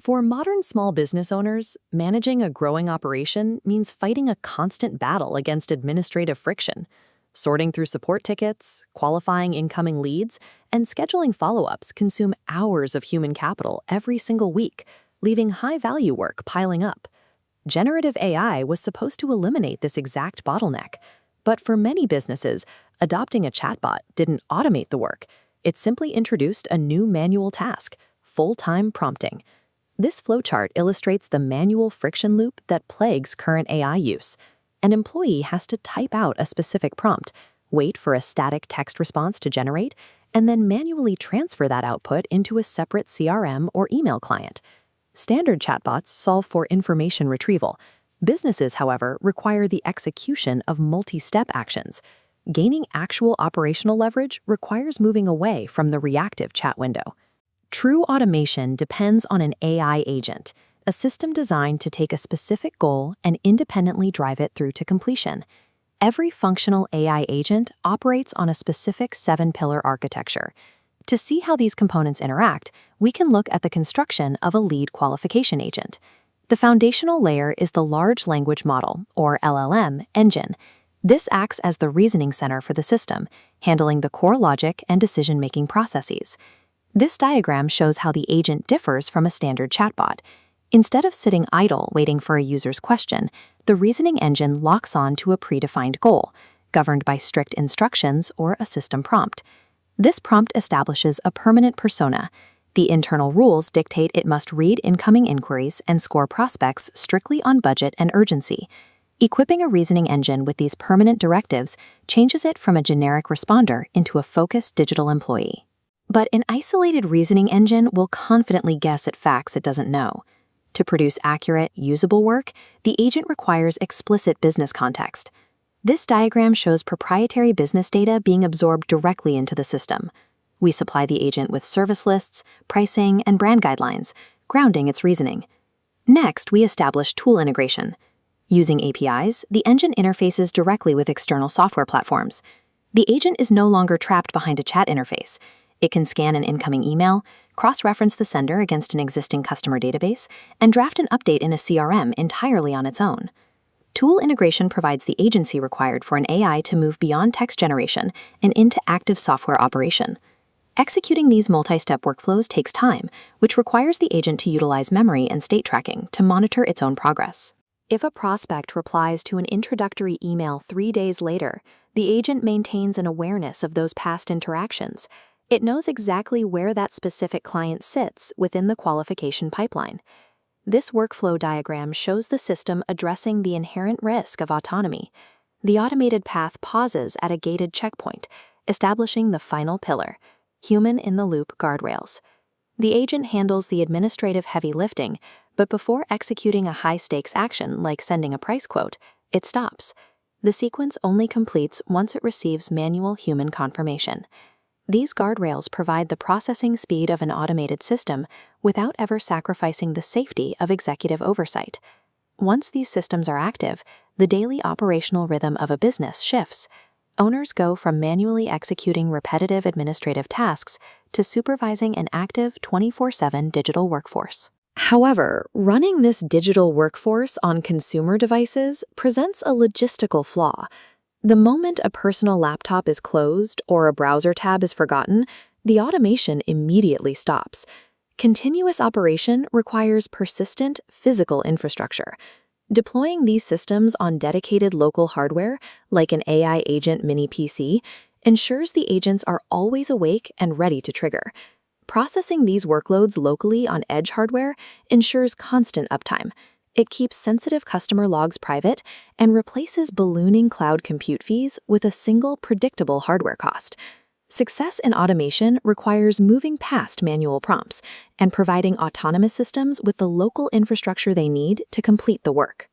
For modern small business owners, managing a growing operation means fighting a constant battle against administrative friction. Sorting through support tickets, qualifying incoming leads, and scheduling follow-ups consume hours of human capital every single week, leaving high-value work piling up. Generative AI was supposed to eliminate this exact bottleneck. But for many businesses, adopting a chatbot didn't automate the work. It simply introduced a new manual task: full-time prompting. This flowchart illustrates the manual friction loop that plagues current AI use. An employee has to type out a specific prompt, wait for a static text response to generate, and then manually transfer that output into a separate CRM or email client. Standard chatbots solve for information retrieval. Businesses, however, require the execution of multi-step actions. Gaining actual operational leverage requires moving away from the reactive chat window. True automation depends on an AI agent, a system designed to take a specific goal and independently drive it through to completion. Every functional AI agent operates on a specific 7-pillar architecture. To see how these components interact, we can look at the construction of a lead qualification agent. The foundational layer is the large language model, or LLM, engine. This acts as the reasoning center for the system, handling the core logic and decision-making processes. This diagram shows how the agent differs from a standard chatbot. Instead of sitting idle waiting for a user's question, the reasoning engine locks on to a predefined goal, governed by strict instructions or a system prompt. This prompt establishes a permanent persona. The internal rules dictate it must read incoming inquiries and score prospects strictly on budget and urgency. Equipping a reasoning engine with these permanent directives changes it from a generic responder into a focused digital employee. But an isolated reasoning engine will confidently guess at facts it doesn't know. To produce accurate, usable work, the agent requires explicit business context. This diagram shows proprietary business data being absorbed directly into the system. We supply the agent with service lists, pricing, and brand guidelines, grounding its reasoning. Next, we establish tool integration. Using APIs, the engine interfaces directly with external software platforms. The agent is no longer trapped behind a chat interface. It can scan an incoming email, cross-reference the sender against an existing customer database, and draft an update in a CRM entirely on its own. Tool integration provides the agency required for an AI to move beyond text generation and into active software operation. Executing these multi-step workflows takes time, which requires the agent to utilize memory and state tracking to monitor its own progress. If a prospect replies to an introductory email 3 days later, the agent maintains an awareness of those past interactions. It knows exactly where that specific client sits within the qualification pipeline. This workflow diagram shows the system addressing the inherent risk of autonomy. The automated path pauses at a gated checkpoint, establishing the final pillar: human-in-the-loop guardrails. The agent handles the administrative heavy lifting, but before executing a high-stakes action like sending a price quote, it stops. The sequence only completes once it receives manual human confirmation. These guardrails provide the processing speed of an automated system without ever sacrificing the safety of executive oversight. Once these systems are active, the daily operational rhythm of a business shifts. Owners go from manually executing repetitive administrative tasks to supervising an active 24/7 digital workforce. However, running this digital workforce on consumer devices presents a logistical flaw. The moment a personal laptop is closed or a browser tab is forgotten, the automation immediately stops. Continuous operation requires persistent physical infrastructure. Deploying these systems on dedicated local hardware, like an AI agent mini PC, ensures the agents are always awake and ready to trigger. Processing these workloads locally on edge hardware ensures constant uptime. It keeps sensitive customer logs private and replaces ballooning cloud compute fees with a single predictable hardware cost. Success in automation requires moving past manual prompts and providing autonomous systems with the local infrastructure they need to complete the work.